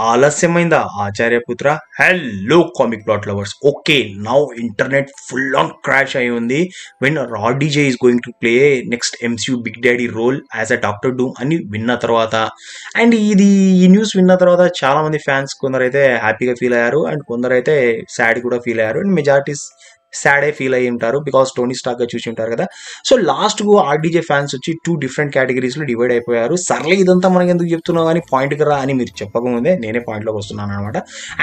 ఆలస్యమైందా ఆచార్యపుత్ర? Hello comic plot lovers. Okay, now internet full on crash అయి ఉంది when RDJ is going to play next MCU big daddy role as a Doctor Doom అని విన్న తర్వాత, and ఈ news విన్న తర్వాత చాలా మంది ఫ్యాన్స్ కొందరైతే హ్యాపీగా ఫీల్ అయ్యారు అండ్ కొందరైతే సాడ్ కూడా ఫీల్ అయ్యారు అండ్ మెజారిటీస్ సాడే ఫీల్ అయ్యి ఉంటారు బికాస్ టోనీ స్టార్క్ గా చూసి ఉంటారు కదా. సో లాస్ట్ కు ఆర్డీజే ఫ్యాన్స్ వచ్చి 2 డిఫరెంట్ కేటగిరీస్ లో డివైడ్ అయిపోయారు. సర్లే ఇదంతా మనకి ఎందుకు చెప్తున్నావు కానీ పాయింట్ రా అని మీరు చెప్పకముందే నేనే పాయింట్ లోకి వస్తున్నాను అనమాట.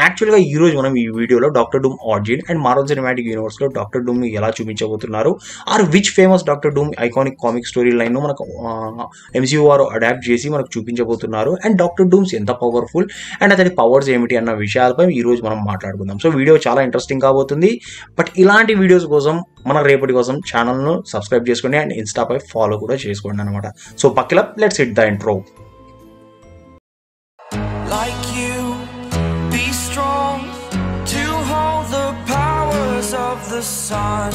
యాక్చువల్ గా ఈ రోజు మనం ఈ వీడియోలో Doctor Doom origin and Marvel Cinematic Universe లో డాక్టర్ డూమ్ ని ఎలా చూపించబోతున్నారు, or which famous Doctor Doom iconic comic story line ను మనకు ఎంసీయూ వారు అడాప్ట్ చేసి మనకు చూపించబోతున్నారు అండ్ డాక్టర్ డూమ్స్ ఎంత పవర్ఫుల్ అండ్ అతని పవర్స్ ఏమిటి అన్న విషయాలపై ఈ రోజు మనం మాట్లాడుకుందాం. సో వీడియో చాలా ఇంట్రెస్టింగ్ కాబోతుంది. బట్ ఇలాంటి వీడియోస్ కోసం మన రేపటి కోసం ఛానల్ను సబ్స్క్రైబ్ చేసుకోండి అండ్ ఇన్స్టాపై ఫాలో కూడా చేసుకోండి అనమాట. సో పక్కల let's hit the intro. Like you, be strong to hold the powers of the sun.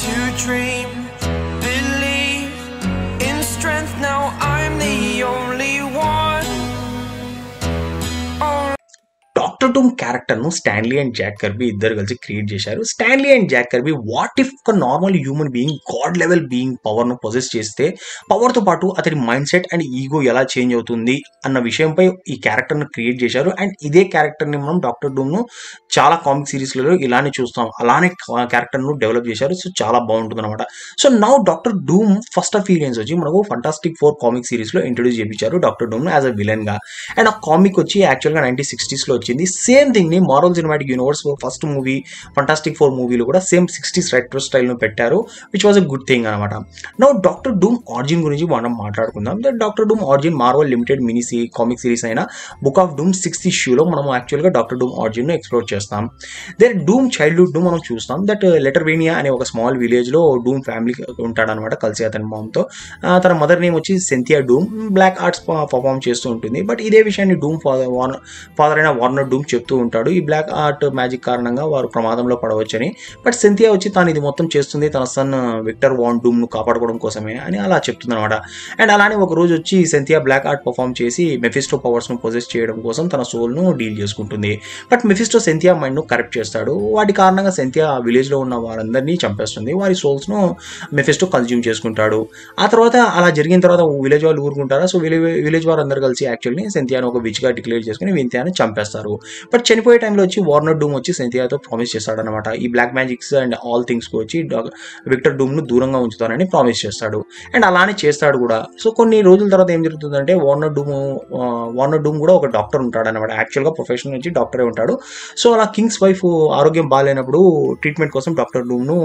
To dream, believe in strength. Now I'm the only one. Doctor Doom character ను Stan Lee and Jack Kirby ఇద్దరు కలిసి create చేశారు. Stan Lee and Jack Kirby what if ఒక normal human being god level being power ను possess చేస్తే power తో పాటు అతని మైండ్ సెట్ అండ్ ఈగో ఎలా చేంజ్ అవుతుంది అన్న విషయంపై ఈ క్యారెక్టర్ ను క్రియేట్ చేశారు. అండ్ ఇదే క్యారెక్టర్ ని మనం డాక్టర్ డూమ్ ను చాలా కామిక్ సిరీస్లలో ఇలానే చూస్తాం, అలానే క్యారెక్టర్ ను డెవలప్ చేశారు. సో చాలా బాగుంటుంది అనమాట. So now Doctor Doom first appearance వచ్చి మనకు ఫంటాస్టిక్ 4 కామిక్ సిరీస్ లో ఇంట్రొడ్యూస్ చేయించారు Doctor Doom as a villain గా. అండ్ ఆ కామిక్ వచ్చి యాక్చువల్ గా 1960s లో వచ్చింది. సేమ్ థింగ్ ని Marvel Cinematic Universe first movie Fantastic 4 మూవీలో కూడా సేమ్ 60s రెట్రో స్టైల్ ను పెట్టారు, which was a good thing అనమాట. నౌ డాక్టర్ డూమ్ ఆరిజిన్ గురించి మనం మాట్లాడుకుందాం. Doctor Doom origin Marvel limited mini comic series అయిన బుక్ ఆఫ్ డూమ్ 6th ఇష్యూలో మనం యాక్చువల్ గా డాక్టర్ డూమ్ ఆరిజిన్ ను ఎక్స్ప్లోర్ చేస్తాం. దేర్ డూమ్ చైల్డ్హుడ్ ను మనం చూస్తాం. దట్ లెటర్వేనియా అనే ఒక స్మాల్ విలేజ్ లో డూమ్ ఫ్యామిలీ ఉంటాడనమాట కలిసి అతని మామ్ తో. తన మదర్ నేమ్ వచ్చి సెంథియా డూమ్ బ్లాక్ ఆర్ట్స్ పర్ఫార్మ్ చేస్తూ ఉంటుంది. బట్ ఇదే విషయాన్ని డూమ్ ఫాదర్ అయిన వార్నర్ డూమ్ చెప్తూ ఉంటాడు, ఈ బ్లాక్ ఆర్ట్ మ్యాజిక్ కారణంగా వారు ప్రమాదంలో పడవచ్చని. బట్ సెంథియా వచ్చి తాను ఇది మొత్తం చేస్తుంది తన సన్ విక్టర్ వాన్ డూమ్ ను కాపాడుకోవడం కోసమే అని అలా చెప్తుంది అనమాట. అండ్ అలానే ఒక రోజు వచ్చి సెంథియా బ్లాక్ ఆర్ట్ పర్ఫార్మ్ చేసి మెఫిస్టో పవర్స్ ను పొజెస్ చేయడం కోసం తన సోల్ ను డీల్ చేసుకుంటుంది. బట్ మెఫిస్టో సెంథియా మైండ్ ను కరెక్ట్ చేస్తాడు. వాటి కారణంగా సెంథియా విలేజ్ లో ఉన్న వారందరినీ చంపేస్తుంది, వారి సోల్స్ ను మెఫిస్టో కన్జ్యూమ్ చేసుకుంటాడు. ఆ తర్వాత అలా జరిగిన తర్వాత విలేజ్ వాళ్ళు ఊరుకుంటారా. సో విలేజ్ వారు అందరు కలిసి యాక్చువల్లీ సెంథియాను ఒక విచ్ గా డిక్లేర్ చేసుకుని సెంథియాను చంపేస్తారు. బట్ చనిపోయే టైంలో వచ్చి వార్నర్ డూమ్ వచ్చి సెంథియాతో ప్రామిస్ చేస్తాడనమాట, ఈ black magics and all things కు వచ్చి విక్టర్ డూమ్ ను దూరంగా ఉంచుతానని ప్రామిస్ చేస్తాడు. అండ్ అలానే చేస్తాడు కూడా. సో కొన్ని రోజుల తర్వాత ఏం జరుగుతుందంటే వార్నర్ డూమ్ కూడా ఒక డాక్టర్ ఉంటాడు అనమాట. యాక్చువల్ గా ప్రొఫెషన్ నుంచి డాక్టరే ఉంటాడు. సో అలా కింగ్స్ వైఫ్ ఆరోగ్యం బాగాలేనప్పుడు ట్రీట్మెంట్ కోసం డాక్టర్ డూమ్ ను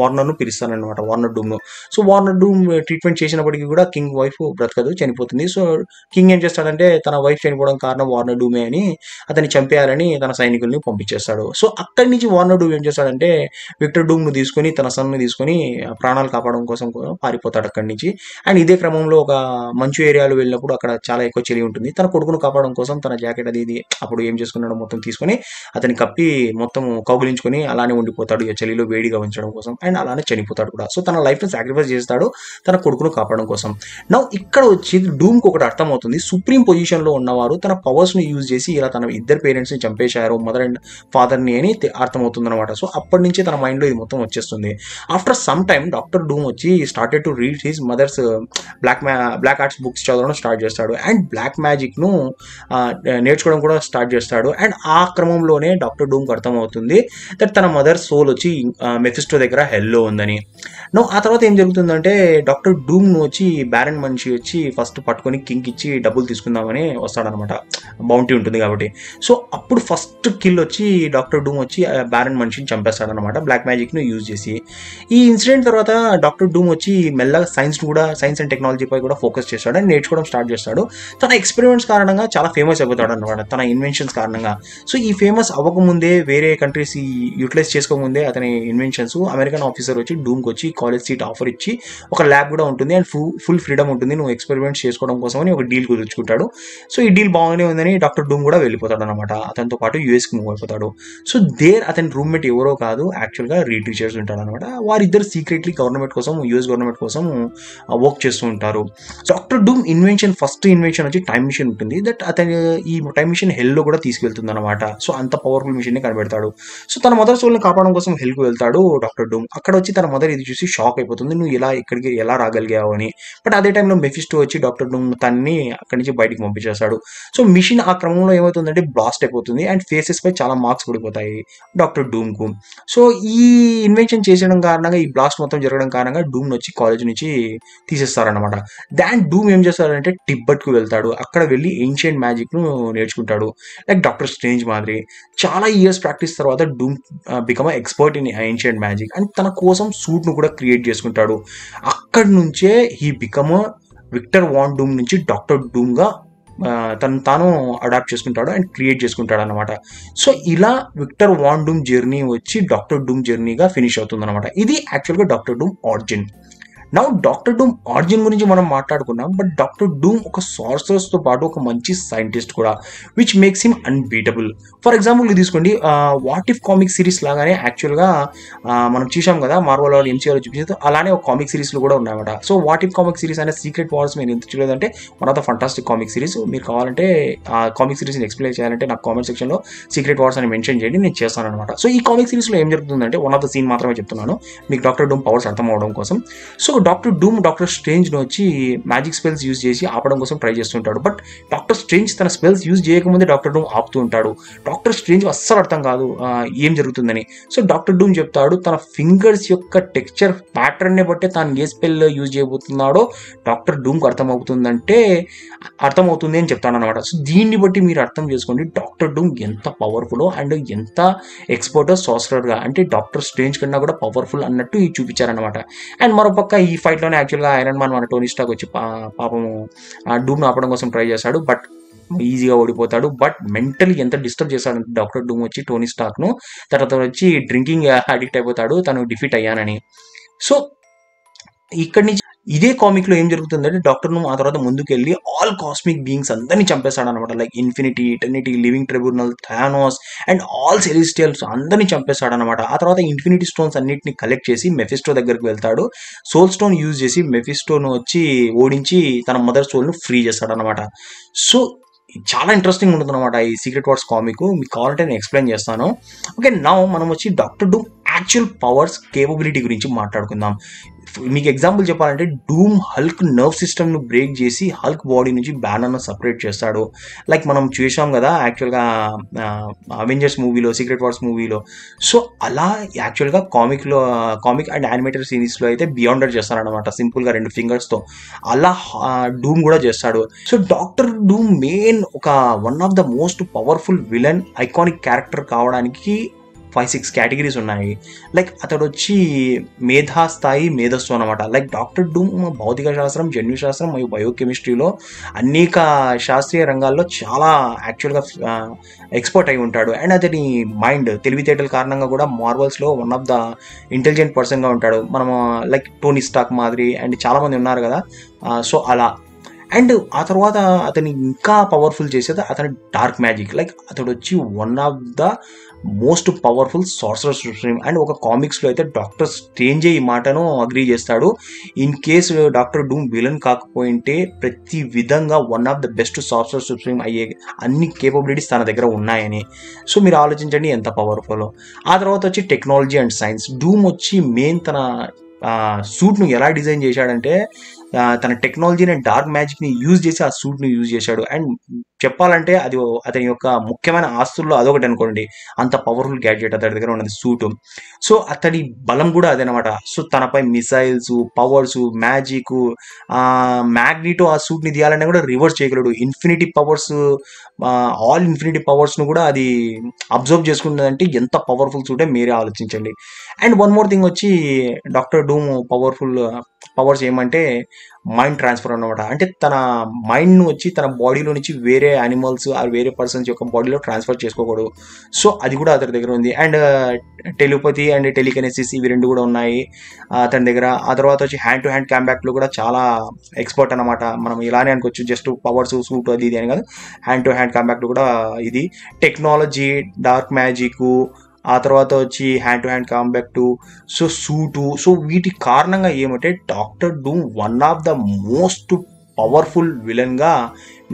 వార్నర్ ను పిలుస్తానమాట, వార్నర్ డూమ్ ను. సో వార్నర్ డూమ్ ట్రీట్మెంట్ చేసినప్పటికీ కూడా కింగ్ వైఫ్ బ్రతకదు, చనిపోతుంది. సో కింగ్ ఏం చేస్తాడంటే తన వైఫ్ చనిపోవడం కారణం వార్నర్ డూమే అని అతన్ని చంపేయాలని తన సైనికుల్ని పంపించేస్తాడు. సో అక్కడి నుంచి వార్నర్ డూమ్ ఏం చేస్తాడంటే విక్టర్ డూమ్ ను తీసుకొని తన సన్ ను తీసుకొని ప్రాణాలు కాపాడడం కోసం పారిపోతాడు అక్కడి నుంచి. అండ్ ఇదే క్రమంలో ఒక మంచు ఏరియాలో వెళ్ళినప్పుడు అక్కడ చాలా ఎక్కువ చలి ఉంటుంది. తన కొడుకును కాపాడడం కోసం తన జాకెట్ అది అప్పుడు ఏం చేసుకున్నాడో మొత్తం తీసుకొని అతని కప్పి మొత్తం కౌగిలించుకొని అలానే ఉండిపోతాడు ఈ చలిలో వేడిగా ఉంచడం కోసం. అండ్ అలానే చనిపోతాడు కూడా. సో తన లైఫ్ ని సాక్రిఫైస్ చేస్తాడు తన కొడుకును కాపాడడం కోసం. నౌ ఇక్కడ వచ్చి డూమ్ కు ఒకటి అర్థమవుతుంది, సుప్రీం పొజిషన్ లో ఉన్నవారు తన పవర్స్ ను యూజ్ చేసి ఇలా తన ఇద్దరు పేరెంట్స్ ని చంపేశారు, మదర్ అండ్ ఫాదర్ ని అని అర్థమవుతుంది అనమాట. సో అప్పటి నుంచి తన మైండ్ లో ఇది మొత్తం వచ్చేస్తుంది. After some time Doctor Doom వచ్చి started to read his mother's black arts books చదవడం స్టార్ట్ చేస్తాడు అండ్ బ్లాక్ మ్యాజిక్ ను నేర్చుకోవడం కూడా స్టార్ట్ చేస్తాడు. అండ్ ఆ క్రమంలోనే డాక్టర్ డూమ్ కు అర్థమవుతుంది దట్ తన మదర్ సోల్ వచ్చి మెఫిస్టో దగ్గర హెల్లో ఉందని. నో ఆ తర్వాత ఏం జరుగుతుందంటే డాక్టర్ డూమ్ ను వచ్చి బ్యారన్ మనిషి వచ్చి ఫస్ట్ పట్టుకొని కింగ్ ఇచ్చి డబ్బులు తీసుకుందామని వస్తాడనమాట, బౌంటీ ఉంటుంది కాబట్టి. సో అప్పుడు ఫస్ట్ కిల్ వచ్చి డాక్టర్ డూమ్ వచ్చి బ్యారన్ మనిషిని చంపేస్తాడనమాట బ్లాక్ మ్యాజిక్ ను యూజ్ చేసి. ఈ ఇన్సిడెంట్ తర్వాత డాక్టర్ డూమ్ వచ్చి మెల్లగా సైన్స్ అండ్ టెక్నాలజీ పై కూడా ఫోకస్ చేస్తాడు అండ్ నేర్చుకోవడం స్టార్ట్ చేస్తాడు. తన ఎక్స్పెరిమెంట్స్ కారణంగా చాలా ఫేమస్ అయిపోతాడు అనమాట, తన ఇన్వెన్షన్స్ కారణంగా. సో ఈ ఫేమస్ అవ్వకముందే వేరే కంట్రీస్ యూటిలైజ్ చేసుకోకముందే అతని ఇన్వెన్షన్స్ అమెరికన్ ఆఫీసర్ వచ్చి డూమ్కి వచ్చి కాలేజ్ సీట్ ఆఫర్ ఇచ్చి ఒక ల్యాబ్ కూడా ఉంటుంది అండ్ ఫుల్ ఫ్రీడమ్ ఉంటుంది నువ్వు ఎక్స్పెరిమెంట్స్ చేసుకోవడం కోసం అని ఒక డీల్ కుదుర్చుకుంటాడు. సో ఈ డీల్ బాగానే ఉందని డాక్టర్ డూమ్ కూడా వెళ్ళిపోతాడు అనమాట. అనమాట. అతనితో పాటు యూఎస్కి మూవ్ అయిపోతాడు. సో అతని రూమ్మేట్ ఎవరో కాదు, యాక్చువల్గా రీడ్ రీచర్స్ ఉంటాడు అనమాట. వారిద్దరు సీక్రెట్లీ గవర్నమెంట్ కోసం, యూఎస్ గవర్నమెంట్ కోసం వర్క్ చేస్తూ ఉంటారు. డాక్టర్ డూమ్ ఫస్ట్ ఇన్వెన్షన్ వచ్చి టైం మిషన్ ఉంటుంది. దట్ అతని ఈ టైం మిషన్ హెల్లో కూడా తీసుకెళ్తుంది అనమాట. సో అంత పవర్ఫుల్ మిషన్ ని కనిపెడతాడు. సో తన మదర్ సోల్ని కాపాడడం కోసం హెల్కి వెళ్తాడు డాక్టర్ డూమ్. అక్కడ వచ్చి తన మదర్ ఇది చూసి షాక్ అయిపోతుంది, నువ్వు ఇక్కడికి ఎలా రాగలిగావు అని. బట్ అదే టైంలో మెఫిస్టో వచ్చి డాక్టర్ డూమ్ తన్ని అక్కడి నుంచి బయటికి పంపించేస్తాడు. సో మిషన్ ఆ క్రమంలో ఏమవుతుందంటే బ్లాస్ట్ అయిపోతుంది అండ్ ఫేసెస్ పై చాలా మార్క్స్ పడిపోతాయి డాక్టర్ డూమ్ కు. సో ఈ ఇన్వెన్షన్ చేసడం కారణంగా, ఈ బ్లాస్ట్ మొత్తం జరగడం కారణంగా డూమ్ వచ్చి కాలేజ్ నుంచి తీసేస్తారనమాట. డూమ్ ఏం చేస్తాడంటే టిబ్బెట్ కు వెళ్తాడు. అక్కడ వెళ్ళి ఏన్షియంట్ మ్యాజిక్ ను నేర్చుకుంటాడు, లైక్ డాక్టర్ స్ట్రేంజ్ మాదిరి. చాలా ఇయర్స్ ప్రాక్టీస్ తర్వాత Doom become expert in ancient magic and తన కోసం సూట్ ను కూడా క్రియేట్ చేసుకుంటాడు. అక్కడి నుంచే he become Victor Von Doom నుంచి డాక్టర్ డూమ్ గా తాను అడాప్ట్ చేసుకుంటాడు అండ్ క్రియేట్ చేసుకుంటాడు అనమాట. సో ఇలా విక్టర్ వాన్ డూమ్ జర్నీ వచ్చి డాక్టర్ డూమ్ జర్నీగా ఫినిష్ అవుతుంది అనమాట. ఇది యాక్చువల్గా Doctor Doom origin. Now Doctor Doom origin గురించి మనం మాట్లాడుకున్నాం, బట్ డాక్టర్ డూమ్ ఒక సార్సరర్స్ తో పాటు ఒక మంచి సైంటిస్ట్ కూడా, which makes him unbeatable. For example ఇది తీసుకోండి, వాట్ ఇఫ్ కామిక్ సిరీస్ లాగానే యాక్చువల్గా మనం చూసాం కదా మార్వెల్ వాళ్ళు ఎంసీఆర్ చూపించారు, అలానే ఒక కామిక్ సిరీస్లు కూడా ఉన్నాయన్నమాట. So what if comic series అనే సీక్రెట్ వార్స్ మీరు ఎంత చూడలేదంటే one of the fantastic comic series. మీరు కావాలంటే ఆ కామిక్ సిరీస్ని ఎక్స్ప్లెయిన్ చేయాలంటే నాకు కామెంట్ సెక్షన్లో సీక్రెట్ వార్స్ అని మెన్షన్ చేయండి, నేను చేస్తాను అనమాట. సో ఈ కామిక్ సిరీస్లో ఏం జరుగుతుందంటే, వన్ ఆఫ్ ద సీన్ మాత్రమే చెప్తున్నాను మీకు డాక్టర్ డూమ్ పవర్స్ అర్థం అవడం కోసం. So Doctor Doom Doctor Strange ను వచ్చి మ్యాజిక్ స్పెల్స్ యూజ్ చేసి ఆపడం కోసం ట్రై చేస్తుంటాడు. బట్ డాక్టర్ స్ట్రేంజ్ తన స్పెల్స్ యూజ్ చేయకముందే డాక్టర్ డూమ్ ఆపుతూ ఉంటాడు. డాక్టర్ స్ట్రేంజ్ అస్సలు అర్థం కాదు ఏం జరుగుతుందని. సో డాక్టర్ డూమ్ చెప్తాడు, తన ఫింగర్స్ యొక్క టెక్స్చర్ ప్యాటర్న్ ని బట్టే తాను ఏ స్పెల్ యూజ్ చేయబోతున్నాడో డాక్టర్ డూమ్కి అర్థమవుతుంది అని చెప్తాను అనమాట. సో దీన్ని బట్టి మీరు అర్థం చేసుకోండి డాక్టర్ డూమ్ ఎంత పవర్ఫుల్ అండ్ ఎంత ఎక్స్పర్ట్ సార్సరర్ గా, అంటే డాక్టర్ స్ట్రేంజ్ కన్నా కూడా పవర్ఫుల్ అన్నట్టు చూపించారనమాట. అండ్ మరోపక్క ఈ ఫైట్ లోనే యాక్చువల్గా ఐరన్ మ్యాన్ మన టోనీ స్టార్క్ వచ్చి పాపము డూమ్ ఆపడం కోసం ట్రై చేశాడు, బట్ ఈజీగా ఓడిపోతాడు. బట్ మెంటలీ ఎంత డిస్టర్బ్ చేశాడు డాక్టర్ డూమ్ వచ్చి టోనీ స్టార్క్ ను. తర్వాత వచ్చి డ్రింకింగ్ అడిక్ట్ అయిపోతాడు తను డిఫీట్ అయ్యానని. సో ఇక్కడి నుంచి ఇదే కామిక్ లో ఏం జరుగుతుందంటే డాక్టర్ ను ఆ తర్వాత ముందుకెళ్ళి ఆల్ కాస్మిక్ బీయింగ్స్ అందరినీ చంపేస్తాడు అనమాట. Like infinity, eternity, living tribunal, Thanos and all celestials అందరినీ చంపేస్తాడు అనమాట. ఆ తర్వాత ఇన్ఫినిటీ స్టోన్స్ అన్నిటిని కలెక్ట్ చేసి మెఫిస్టో దగ్గరికి వెళ్తాడు. సోల్ స్టోన్ యూజ్ చేసి మెఫిస్టోను వచ్చి ఓడించి తన మదర్ సోల్ ను ఫ్రీ చేస్తాడు అనమాట. సో చాలా ఇంట్రెస్టింగ్ ఉంటుంది అనమాట ఈ సీక్రెట్ వార్స్ కామిక్. మీకు కావాలంటే నేను ఎక్స్ప్లెయిన్ చేస్తాను. ఓకే, నౌ మనం వచ్చి Doctor Doom actual powers capability గురించి మాట్లాడుకుందాం. మీకు ఎగ్జాంపుల్ చెప్పాలంటే డూమ్ హల్క్ నర్వ్ సిస్టమ్ ను బ్రేక్ చేసి హల్క్ బాడీ నుంచి బ్యానర్ను సపరేట్ చేస్తాడు. లైక్ మనం చూసాం కదా యాక్చువల్గా అవెంజర్స్ మూవీలో, సీక్రెట్ వార్స్ మూవీలో. సో అలా యాక్చువల్గా కామిక్ అండ్ యానిమేటెడ్ సిరీస్లో అయితే బియాండర్ చేస్తారనమాట సింపుల్గా 2 ఫింగర్స్తో. అలా డూమ్ కూడా చేస్తాడు. సో డాక్టర్ డూమ్ మెయిన్ ఒక one of the most powerful villain, iconic character కావడానికి 5-6 కేటగిరీస్ ఉన్నాయి. లైక్ అతడు వచ్చి మేధాస్థాయి మేధస్సు అనమాట. లైక్ డాక్టర్ డూమ్ భౌతిక శాస్త్రం, జన్యు శాస్త్రం మరియు బయోకెమిస్ట్రీలో అనేక శాస్త్రీయ రంగాల్లో చాలా యాక్చువల్గా ఎక్స్పర్ట్ అయి ఉంటాడు. అండ్ అతని మైండ్, తెలివితేటల కారణంగా కూడా మార్వల్స్లో వన్ ఆఫ్ ద ఇంటెలిజెంట్ పర్సన్గా ఉంటాడు. మనము లైక్ టోనీ స్టార్క్ మాదిరి అండ్ చాలామంది ఉన్నారు కదా. సో అలా. అండ్ ఆ తర్వాత అతని ఇంకా పవర్ఫుల్ చేసేది అతని డార్క్ మ్యాజిక్. లైక్ అతడు వచ్చి one of the most powerful sorcerer supreme. And ఒక కామిక్స్లో అయితే డాక్టర్ స్ట్రేంజే ఈ మాటను అగ్రీ చేస్తాడు, in case Doctor Doom villain కాకపోయింటే ప్రతి విధంగా one of the best sorcerer supreme అయ్యే అన్ని కేపబిలిటీస్ తన దగ్గర ఉన్నాయని. సో మీరు ఆలోచించండి ఎంత పవర్ఫుల్. ఆ తర్వాత వచ్చి టెక్నాలజీ అండ్ సైన్స్. డూమ్ వచ్చి మెయిన్ తన సూట్ను ఎలా డిజైన్ చేశాడంటే తన టెక్నాలజీని అండ్ డార్క్ మ్యాజిక్ని యూజ్ చేసి ఆ సూట్ని యూజ్ చేశాడు. అండ్ చెప్పాలంటే అది అతని యొక్క ముఖ్యమైన ఆస్తుల్లో అదొకటి అనుకోండి, అంత పవర్ఫుల్ గ్యాడ్జెట్ అతడి దగ్గర ఉన్నది సూటు. సో అతడి బలం కూడా అదేనమాట. సో తనపై మిసైల్స్, పవర్స్, మ్యాజిక్, మ్యాగ్నెటో ఆ సూట్ని తీయాలన్నా కూడా రివర్స్ చేయగలడు. ఇన్ఫినిటీ పవర్స్, ఆల్ ఇన్ఫినిటీ పవర్స్ను కూడా అది అబ్జర్వ్ చేసుకున్నదంటే ఎంత పవర్ఫుల్ సూటే మీరే ఆలోచించండి. అండ్ వన్ మోర్ థింగ్ వచ్చి డాక్టర్ డూమ్ పవర్ఫుల్ పవర్స్ ఏమంటే మైండ్ ట్రాన్స్ఫర్ అన్నమాట. అంటే తన మైండ్ను వచ్చి తన బాడీలో నుంచి వేరే యానిమల్స్ ఆర్ వేరే పర్సన్స్ యొక్క బాడీలో ట్రాన్స్ఫర్ చేసుకోకూడదు. సో అది కూడా అతని దగ్గర ఉంది. అండ్ టెలిపతి అండ్ టెలికెనెసిస్ ఇవి రెండు కూడా ఉన్నాయి అతని దగ్గర. ఆ తర్వాత వచ్చి హ్యాండ్ టు హ్యాండ్ కాంబాక్ట్లో కూడా చాలా ఎక్స్పర్ట్ అనమాట. మనం ఇలానే అనుకోవచ్చు, జస్ట్ పవర్స్ సూట్ అది ఇది అని కాదు, హ్యాండ్ టు హ్యాండ్ కాంబాక్ట్లో కూడా ఇది. టెక్నాలజీ, డార్క్ మ్యాజిక్, ఆ తర్వాత వచ్చి hand to hand combat, so suit. సో వీటి కారణంగా ఏమంటే Doctor Doom one of the most powerful విలన్గా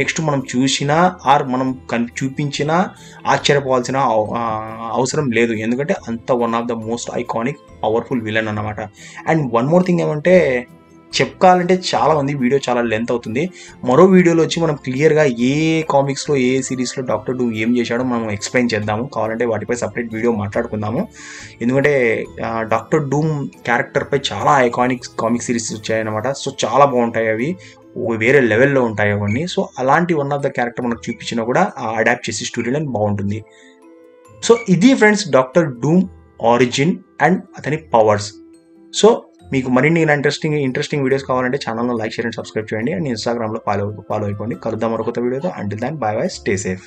నెక్స్ట్ మనం చూసినా ఆర్ మనం చూపించినా ఆశ్చర్యపోవాల్సిన అవసరం లేదు, ఎందుకంటే అంత one of the most iconic powerful villain అన్నమాట. అండ్ వన్ మోర్ థింగ్ ఏమంటే చెప్పాలంటే చాలా ఉంది, వీడియో చాలా లెంత్ అవుతుంది. మరో వీడియోలో వచ్చి మనం క్లియర్గా ఏ కామిక్స్లో ఏ సిరీస్లో డాక్టర్ డూమ్ ఏం చేశాడో మనం ఎక్స్ప్లెయిన్ చేద్దాము, కావాలంటే వాటిపై సపరేట్ వీడియో మాట్లాడుకుందాము. ఎందుకంటే డాక్టర్ డూమ్ క్యారెక్టర్పై చాలా ఐకానిక్ కామిక్ సిరీస్ వచ్చాయన్నమాట. సో చాలా బాగుంటాయి అవి, వేరే లెవెల్లో ఉంటాయి అవన్నీ. సో అలాంటి వన్ ఆఫ్ ద క్యారెక్టర్ మనకు చూపించినా కూడా అడాప్ట్ చేసి స్టోరీ లైన్ బాగుంటుంది. సో ఇది friends Doctor Doom origin and అతని పవర్స్. సో మీకు మరిన్ని ఇంట్రెస్టింగ్ వీడియోస్ కావాలంటే ఛానల్లో లైక్, షేర్ అండ్ సబ్స్క్రైబ్ చేయండి. అండ్ ఇన్స్టాగ్రామ్లో ఫాలో అయిపోండి. కలుద్దాం మరొక వీడియోతో. Until then bye bye, stay safe.